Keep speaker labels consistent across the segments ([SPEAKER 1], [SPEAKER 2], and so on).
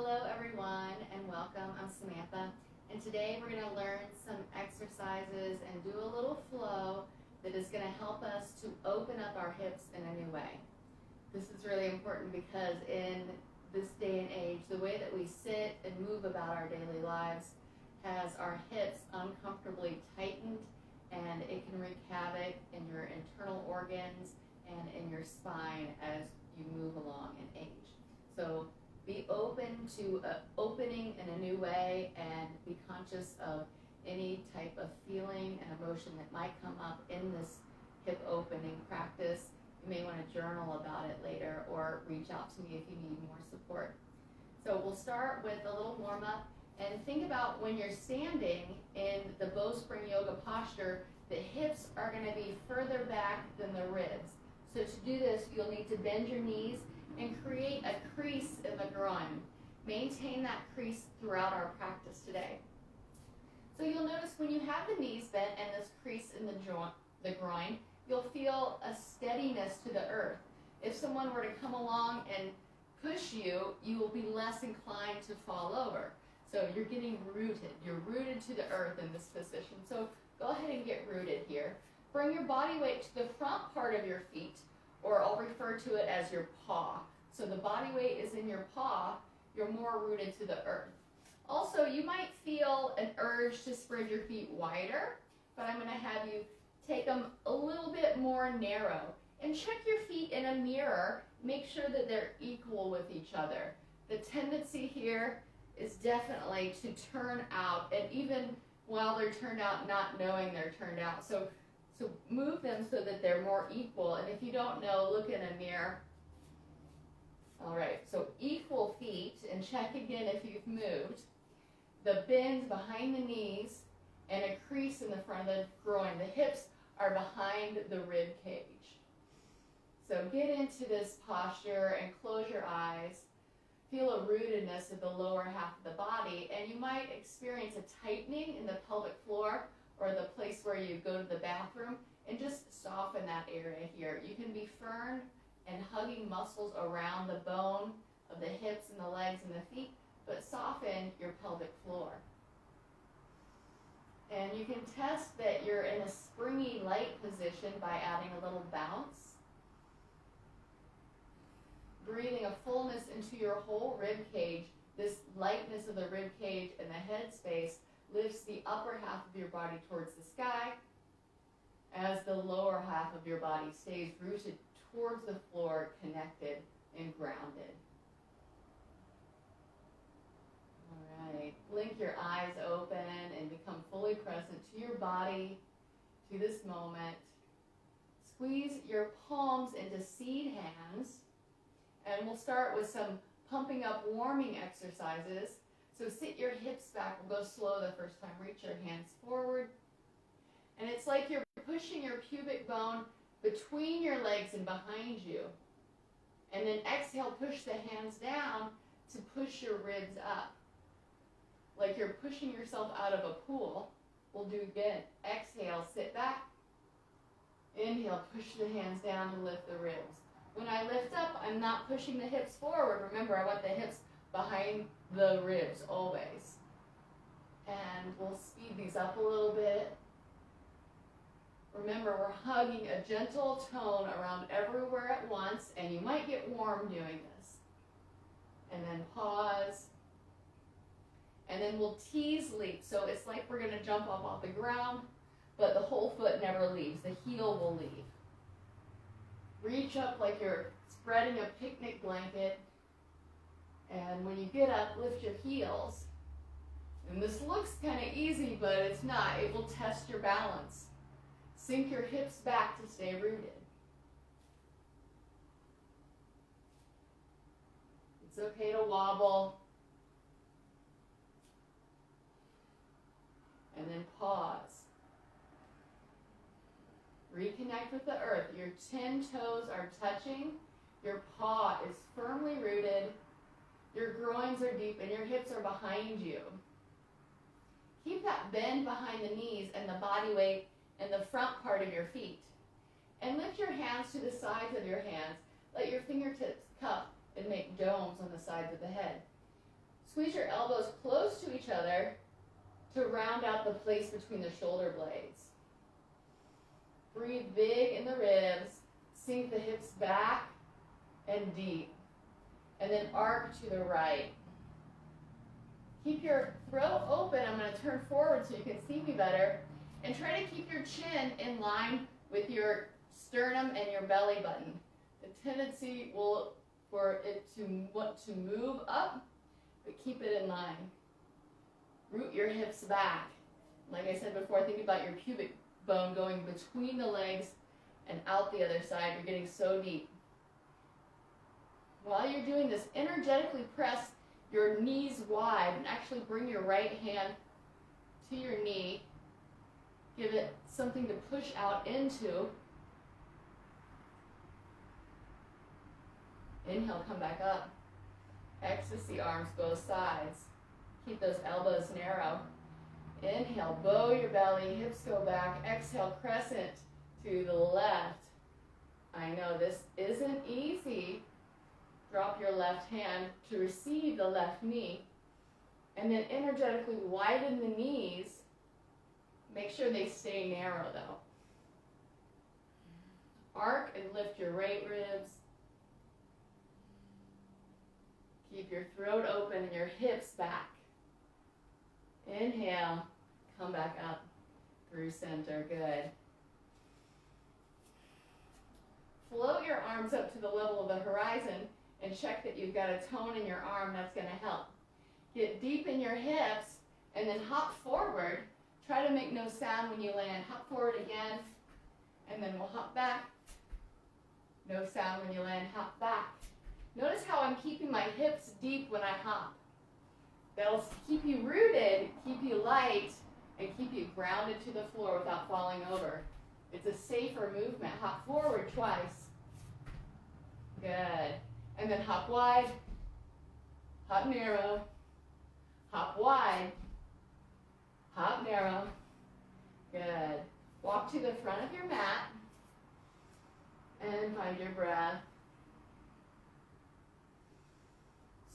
[SPEAKER 1] Hello everyone and welcome. I'm Samantha, and today we're going to learn some exercises and do a little flow that is going to help us to open up our hips in a new way. This is really important because in this day and age, the way that we sit and move about our daily lives has our hips uncomfortably tightened, and it can wreak havoc in your internal organs and in your spine as you move along in age. So be open to opening in a new way and be conscious of any type of feeling and emotion that might come up in this hip opening practice. You may want to journal about it later or reach out to me if you need more support. So we'll start with a little warm-up, and think about when you're standing in the Bowspring yoga posture, the hips are going to be further back than the ribs. So to do this, you'll need to bend your knees and create a crease in the groin. Maintain that crease throughout our practice today. So you'll notice when you have the knees bent and this crease in the groin, you'll feel a steadiness to the earth. If someone were to come along and push you, you will be less inclined to fall over. So you're getting rooted. You're rooted to the earth in this position. So go ahead and get rooted here. Bring your body weight to the front part of your feet, or I'll refer to it as your paw. So the body weight is in your paw, you're more rooted to the earth. Also, you might feel an urge to spread your feet wider, but I'm going to have you take them a little bit more narrow. And check your feet in a mirror, make sure that they're equal with each other. The tendency here is definitely to turn out, and even while they're turned out, not knowing they're turned out. So move them so that they're more equal. And if you don't know, look in a mirror. All right, so equal feet, and check again if you've moved. The bends behind the knees and a crease in the front of the groin. The hips are behind the rib cage. So get into this posture and close your eyes. Feel a rootedness of the lower half of the body, and you might experience a tightening in the pelvic floor or the place where you go to the bathroom, and just soften that area here. You can be firm and hugging muscles around the bone of the hips and the legs and the feet, but soften your pelvic floor. And you can test that you're in a springy light position by adding a little bounce. Breathing a fullness into your whole rib cage. This lightness of the rib cage and the head space lifts the upper half of your body towards the sky as the lower half of your body stays rooted towards the floor, connected and grounded. All right, blink your eyes open and become fully present to your body, to this moment. Squeeze your palms into seed hands, and we'll start with some pumping up warming exercises. So sit your hips back. We'll go slow the first time. Reach your hands forward. And it's like you're pushing your pubic bone between your legs and behind you. And then exhale, push the hands down to push your ribs up. Like you're pushing yourself out of a pool. We'll do again. Exhale, sit back. Inhale, push the hands down to lift the ribs. When I lift up, I'm not pushing the hips forward. Remember, I want the hips behind the ribs always. And we'll speed these up a little bit. Remember, we're hugging a gentle tone around everywhere at once, and you might get warm doing this. And then pause. And then we'll tease leap. So it's like we're going to jump up off the ground, but the whole foot never leaves. The heel will leave. Reach up like you're spreading a picnic blanket. And when you get up, lift your heels. And this looks kind of easy, but it's not. It will test your balance. Sink your hips back to stay rooted. It's okay to wobble. And then pause. Reconnect with the earth. Your 10 toes are touching. Your paw is firmly rooted. Your groins are deep and your hips are behind you. Keep that bend behind the knees and the body weight in the front part of your feet. And lift your hands to the sides of your hands. Let your fingertips cup and make domes on the sides of the head. Squeeze your elbows close to each other to round out the place between the shoulder blades. Breathe big in the ribs. Sink the hips back and deep. And then arc to the right. Keep your throat open. I'm going to turn forward so you can see me better. And try to keep your chin in line with your sternum and your belly button. The tendency will for it to want to move up, but keep it in line. Root your hips back. Like I said before, think about your pubic bone going between the legs and out the other side. You're getting so deep. While you're doing this, energetically press your knees wide and actually bring your right hand to your knee. Give it something to push out into. Inhale, come back up. Ecstasy arms both sides. Keep those elbows narrow. Inhale, bow your belly, hips go back. Exhale, crescent to the left. I know this isn't easy. Drop your left hand to receive the left knee. And then energetically widen the knees. Make sure they stay narrow though. Arc and lift your right ribs. Keep your throat open and your hips back. Inhale, come back up through center, good. Float your arms up to the level of the horizon and check that you've got a tone in your arm. That's going to help. Get deep in your hips and then hop forward. Try to make no sound when you land. Hop forward again and then we'll hop back. No sound when you land, hop back. Notice how I'm keeping my hips deep when I hop. That'll keep you rooted, keep you light, and keep you grounded to the floor without falling over. It's a safer movement. Hop forward twice. Good. And then hop wide, hop narrow, hop wide, hop narrow. Good. Walk to the front of your mat and find your breath.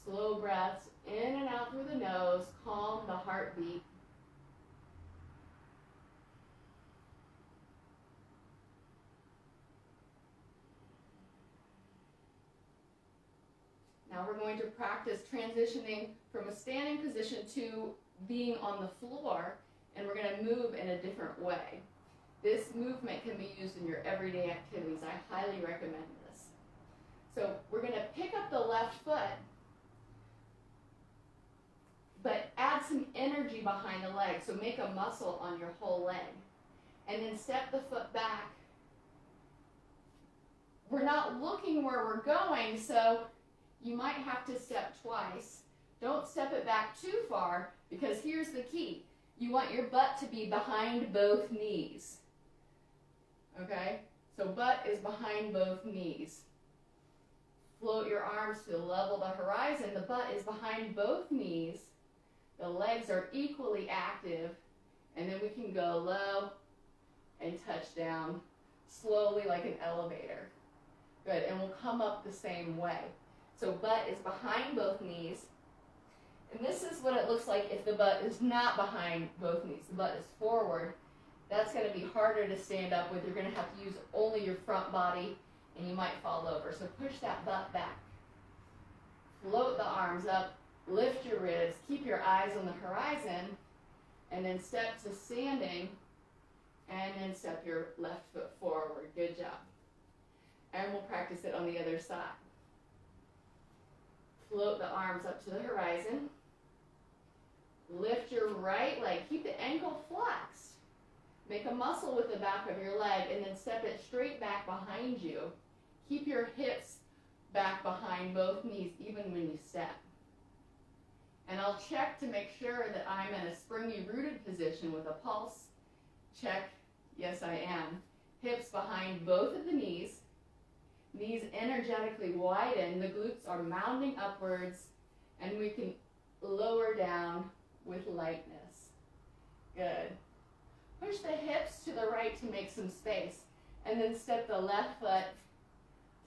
[SPEAKER 1] Slow breaths in and out through the nose. Calm the heartbeat. Now we're going to practice transitioning from a standing position to being on the floor, and we're going to move in a different way. This movement can be used in your everyday activities. I highly recommend this. So we're going to pick up the left foot, but add some energy behind the leg. So make a muscle on your whole leg. And then step the foot back. We're not looking where we're going, so you might have to step twice. Don't step it back too far, because here's the key. You want your butt to be behind both knees. Okay? So butt is behind both knees. Float your arms to the level of the horizon. The butt is behind both knees. The legs are equally active, and then we can go low and touch down slowly like an elevator. Good, and we'll come up the same way. So butt is behind both knees, and this is what it looks like if the butt is not behind both knees. The butt is forward. That's going to be harder to stand up with. You're going to have to use only your front body, and you might fall over. So push that butt back. Float the arms up. Lift your ribs, keep your eyes on the horizon, and then step to standing, and then step your left foot forward. Good job. And we'll practice it on the other side. Float the arms up to the horizon. Lift your right leg. Keep the ankle flexed. Make a muscle with the back of your leg, and then step it straight back behind you. Keep your hips back behind both knees, even when you step. And I'll check to make sure that I'm in a springy rooted position with a pulse. Check, yes I am. Hips behind both of the knees. Knees energetically widen. The glutes are mounding upwards, and we can lower down with lightness. Good. Push the hips to the right to make some space, and then step the left foot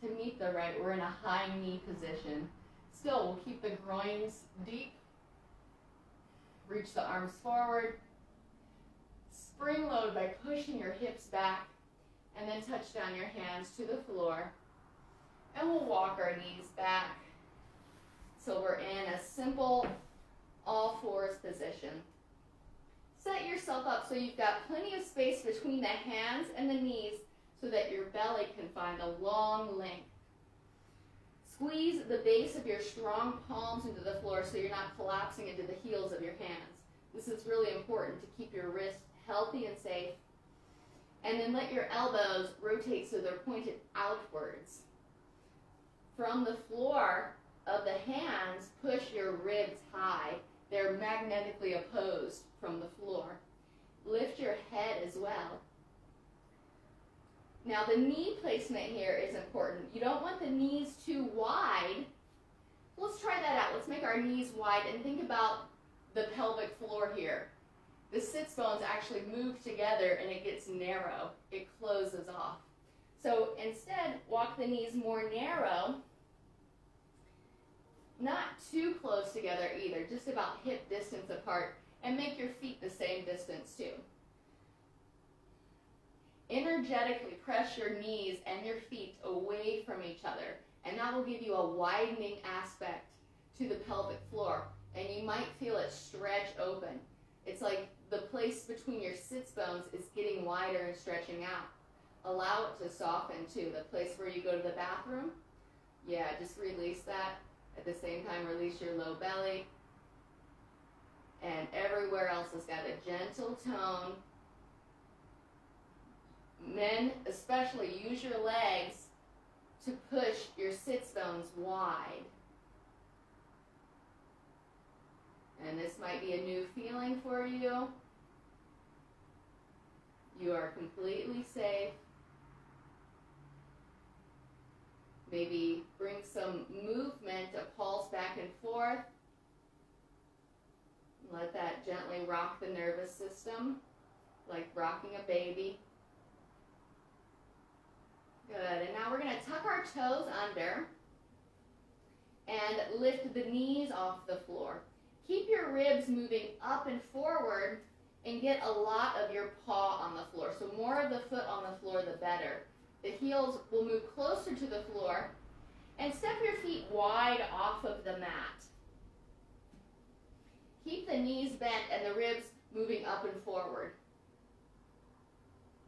[SPEAKER 1] to meet the right. We're in a high knee position. Still, we'll keep the groins deep Reach the arms forward. Spring load by pushing your hips back, and then touch down your hands to the floor. And we'll walk our knees back so we're in a simple all fours position. Set yourself up so you've got plenty of space between the hands and the knees so that your belly can find a long length. Squeeze the base of your strong palms into the floor so you're not collapsing into the heels of your hands. This is really important to keep your wrists healthy and safe. And then let your elbows rotate so they're pointed outwards. From the floor of the hands, push your ribs high. They're magnetically opposed from the floor. Lift your head as well. Now the knee placement here is important. You don't want the knees too wide. Let's try that out. Let's make our knees wide and think about the pelvic floor here. The sits bones actually move together and it gets narrow. It closes off. So instead, walk the knees more narrow. Not too close together either, just about hip distance apart, and make your feet the same distance too. Energetically press your knees and your feet away from each other, and that will give you a widening aspect to the pelvic floor, and you might feel it stretch open. It's like the place between your sits bones is getting wider and stretching out. Allow it to soften too. The place where you go to the bathroom, yeah, just release that. At the same time, release your low belly. And everywhere else has got a gentle tone. Men, especially, use your legs to push your sits bones wide. And this might be a new feeling for you. You are completely safe. Maybe bring some movement, a pulse back and forth. Let that gently rock the nervous system, like rocking a baby. Good, and now we're going to tuck our toes under and lift the knees off the floor. Keep your ribs moving up and forward and get a lot of your paw on the floor. So more of the foot on the floor, the better. The heels will move closer to the floor, and step your feet wide off of the mat. Keep the knees bent and the ribs moving up and forward.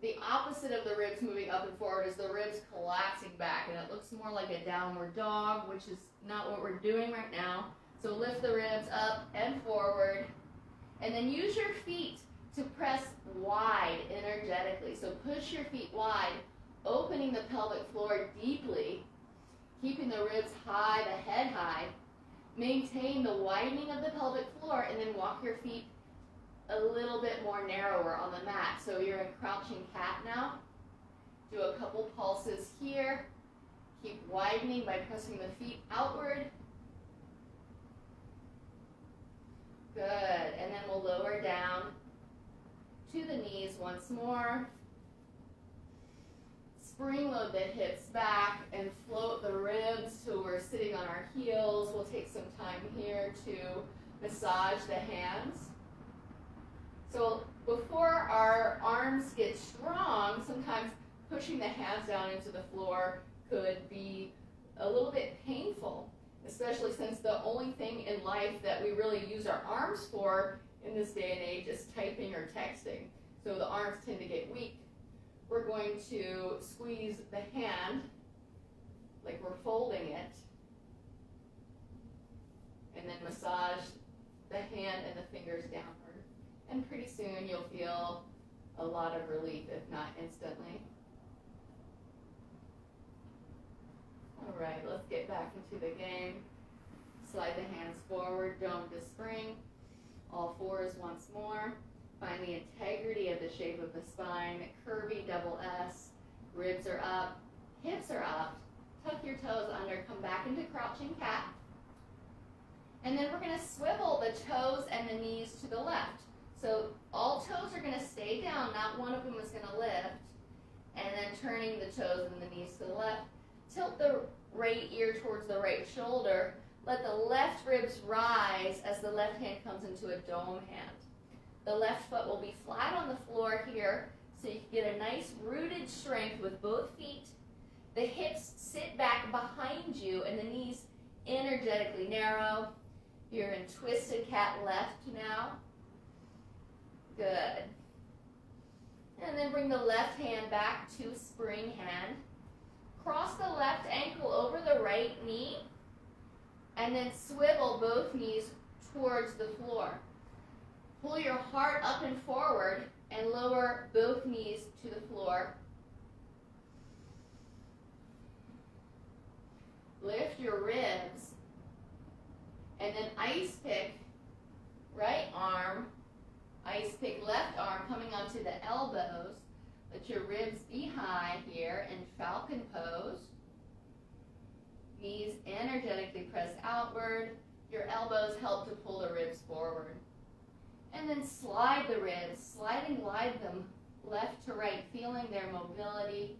[SPEAKER 1] The opposite of the ribs moving up and forward is the ribs collapsing back, and it looks more like a downward dog, which is not what we're doing right now. So lift the ribs up and forward, and then use your feet to press wide energetically. So push your feet wide, opening the pelvic floor deeply, keeping the ribs high, the head high. Maintain the widening of the pelvic floor, and then walk your feet a little bit more narrower on the mat. So you're in crouching cat now. Do a couple pulses here. Keep widening by pressing the feet outward. Good, and then we'll lower down to the knees once more. Spring load the hips back and float the ribs so we're sitting on our heels. We'll take some time here to massage the hands. So before our arms get strong, sometimes pushing the hands down into the floor could be a little bit painful, especially since the only thing in life that we really use our arms for in this day and age is typing or texting. So the arms tend to get weak. We're going to squeeze the hand like we're folding it, and then massage the hand and the fingers downward. And pretty soon you'll feel a lot of relief, if not instantly. All right, let's get back into the game. Slide the hands forward, dome to spring. All fours once more. Find the integrity of the shape of the spine. Curvy double S. Ribs are up. Hips are up. Tuck your toes under. Come back into crouching cat. And then we're going to swivel the toes and the knees to the left. So all toes are going to stay down. Not one of them is going to lift. And then turning the toes and the knees to the left. Tilt the right ear towards the right shoulder. Let the left ribs rise as the left hand comes into a dome hand. The left foot will be flat on the floor here, so you can get a nice rooted strength with both feet. The hips sit back behind you and the knees energetically narrow. You're in twisted cat left now. Good. And then bring the left hand back to spring hand. Cross the left ankle over the right knee. And then swivel both knees towards the floor. Pull your heart up and forward and lower both knees to the floor. Lift your ribs. And then ice pick right arm, ice pick left arm coming onto the elbows. Let your ribs be high here in falcon pose. Knees energetically press outward. Your elbows help to pull the ribs forward. And then slide the ribs, slide and glide them left to right, feeling their mobility.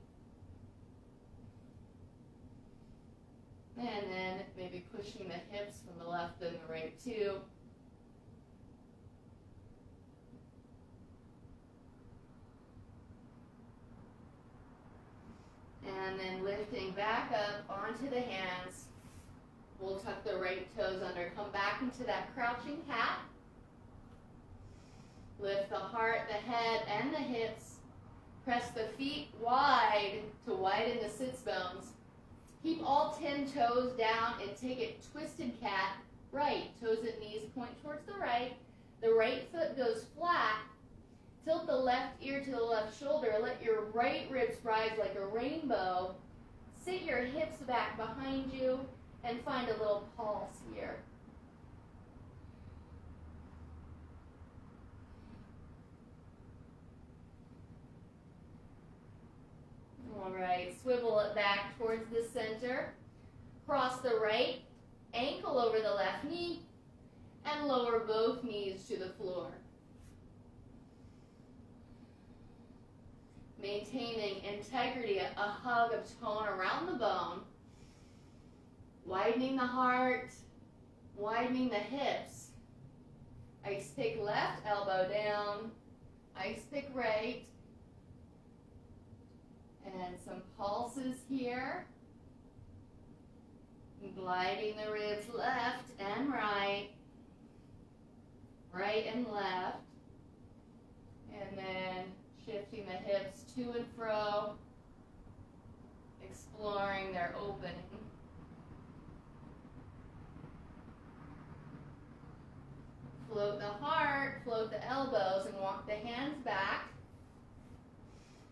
[SPEAKER 1] And then maybe pushing the hips from the left and the right too. And then lifting back up onto the hands. We'll tuck the right toes under. Come back into that crouching cat. Lift the heart, the head, and the hips. Press the feet wide to widen the sits bones. Keep all 10 toes down and take it twisted cat right. Toes and knees point towards the right. The right foot goes flat. Tilt the left ear to the left shoulder. Let your right ribs rise like a rainbow. Sit your hips back behind you and find a little pulse here. All right, swivel it back towards the center. Cross the right ankle over the left knee and lower both knees to the floor. Maintaining integrity, a hug of tone around the bone. Widening the heart, widening the hips. Ice pick left, elbow down. Ice pick right. And some pulses here. Gliding the ribs left and right. Right and left. And then shifting the hips to and fro. Exploring their opening. Float the heart, float the elbows, and walk the hands back.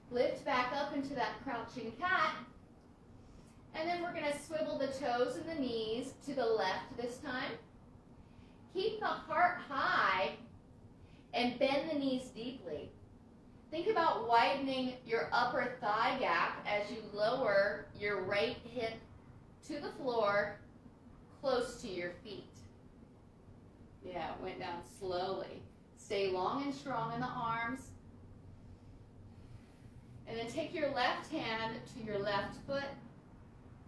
[SPEAKER 1] Lift back up into that crouching cat. And then we're going to swivel the toes and the knees to the left this time. Keep the heart high and bend the knees deeply. Think about widening your upper thigh gap as you lower your right hip to the floor close to your feet. Yeah, it went down slowly. Stay long and strong in the arms. And then take your left hand to your left foot.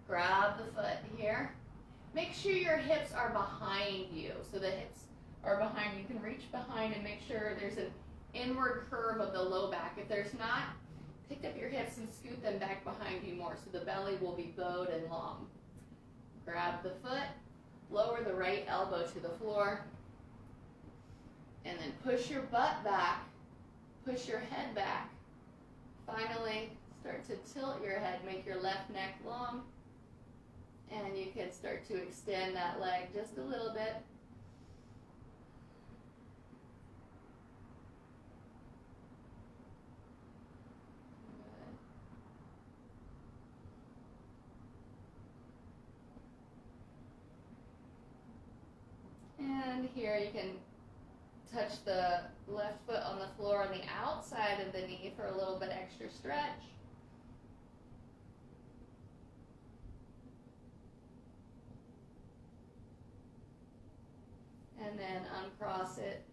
[SPEAKER 1] Grab the foot here. Make sure your hips are behind you. So the hips are behind. You can reach behind and make sure there's an inward curve of the low back. If there's not, pick up your hips and scoot them back behind you more so the belly will be bowed and long. Grab the foot. Lower the right elbow to the floor. And then push your butt back. Push your head back. Finally, start to tilt your head, make your left neck long, and you can start to extend that leg just a little bit. Good. And here you can touch the left foot on the floor on the outside of the knee for a little bit extra stretch. And then uncross it.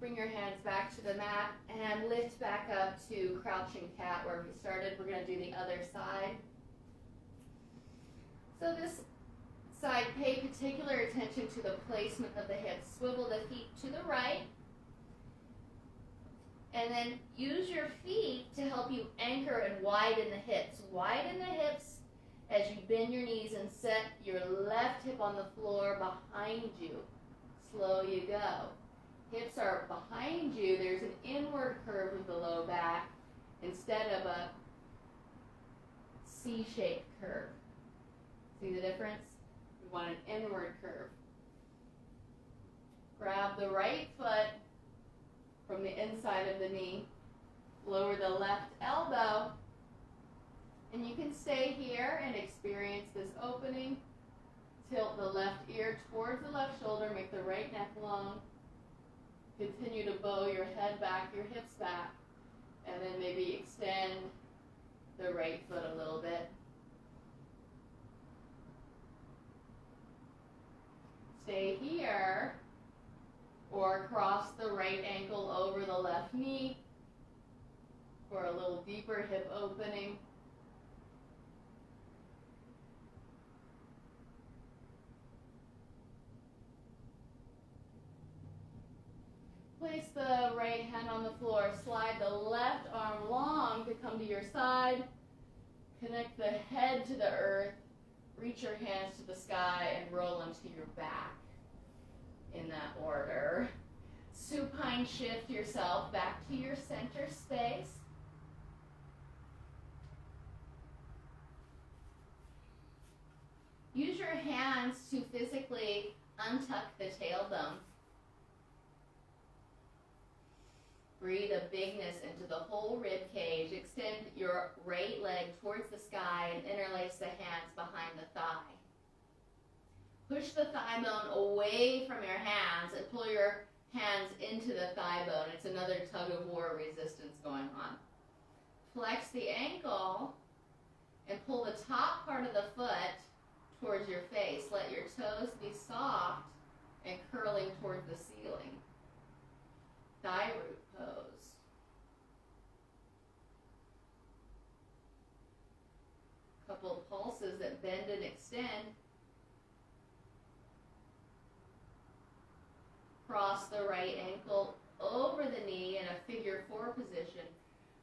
[SPEAKER 1] Bring your hands back to the mat and lift back up to crouching cat where we started. We're going to do the other side. So this side, pay particular attention to the placement of the hips. Swivel the feet to the right. And then use your feet to help you anchor and widen the hips. Widen the hips as you bend your knees and set your left hip on the floor behind you. Slow you go. Hips are behind you. There's an inward curve of the low back instead of a C-shaped curve. See the difference? We want an inward curve. Grab the right foot from the inside of the knee. Lower the left elbow. And you can stay here and experience this opening. Tilt the left ear towards the left shoulder. Make the right neck long. Continue to bow your head back, your hips back. And then maybe extend the right foot a little bit. Stay here. Or cross the right ankle over the left knee for a little deeper hip opening. Place the right hand on the floor. Slide the left arm long to come to your side. Connect the head to the earth. Reach your hands to the sky and roll into your back in that order. Supine shift yourself back to your center space. Use your hands to physically untuck the tailbone. Breathe a bigness into the whole rib cage. Extend your right leg towards the sky and interlace the hands behind the thigh. Push the thigh bone away from your hands and pull your hands into the thigh bone. It's another tug of war resistance going on. Flex the ankle and pull the top part of the foot towards your face. Let your toes be soft and curling towards the ceiling. Thigh root pose. Couple pulses that bend and extend. Cross the right ankle over the knee in a figure 4 position.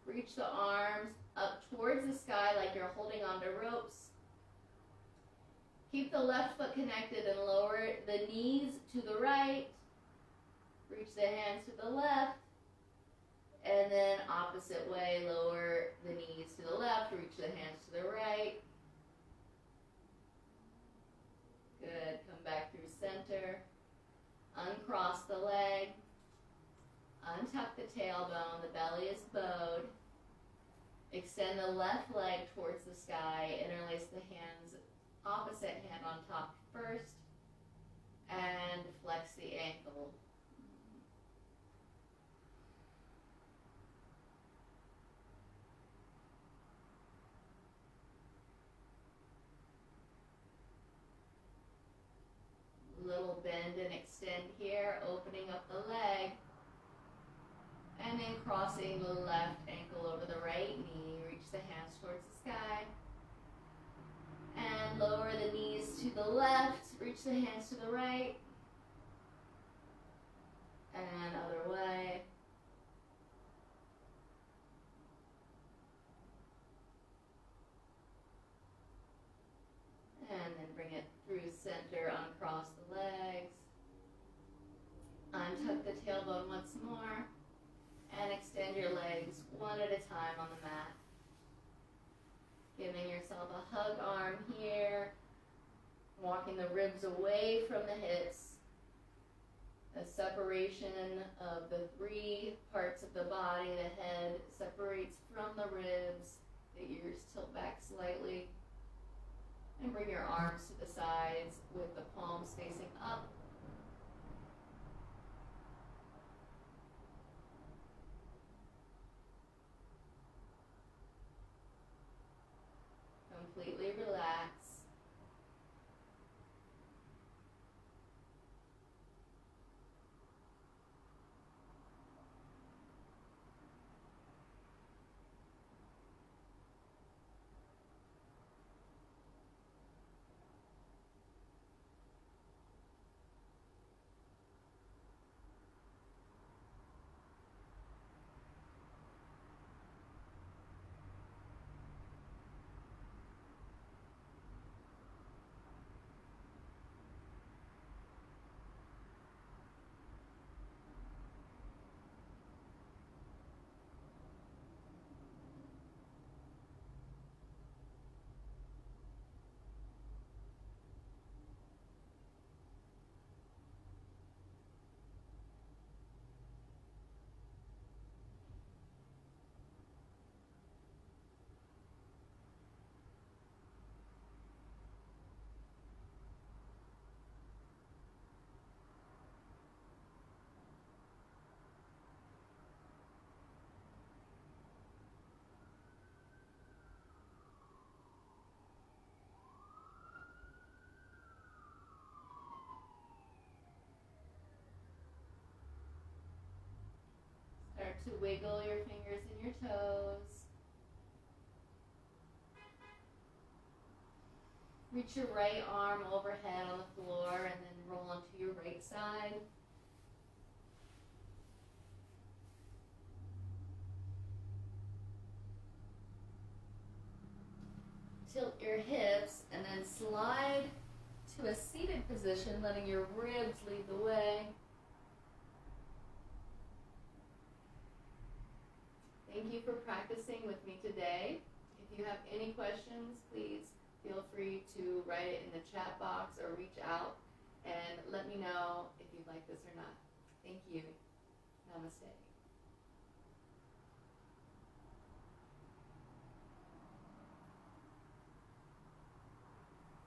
[SPEAKER 1] Reach the arms up towards the sky like you're holding onto ropes. Keep the left foot connected and lower the knees to the right. Reach the hands to the left. And then opposite way, lower the knees to the left. Reach the hands to the right. Good. Come back through center. Uncross the leg. Untuck the tailbone. The belly is bowed. Extend the left leg towards the sky. Interlace the hands, opposite hand on top first. And flex the ankle. Little bend and extend here, opening up the leg. And then crossing the left ankle over the right knee. Reach the hands towards the sky. And lower the knees to the left. Reach the hands to the right. And other way. And then bring it through center, uncross the legs. Untuck the tailbone once more. And extend your legs one at a time on the mat. Giving yourself a hug arm here. Walking the ribs away from the hips. A separation of the 3 parts of the body. The head separates from the ribs. The ears tilt back slightly. And bring your arms to the sides with the palms facing up. Completely relax. Start to wiggle your fingers and your toes. Reach your right arm overhead on the floor and then roll onto your right side. Tilt your hips and then slide to a seated position, letting your ribs lead the way. Thank you for practicing with me today. If you have any questions, please feel free to write it in the chat box or reach out and let me know if you like this or not. Thank you. Namaste.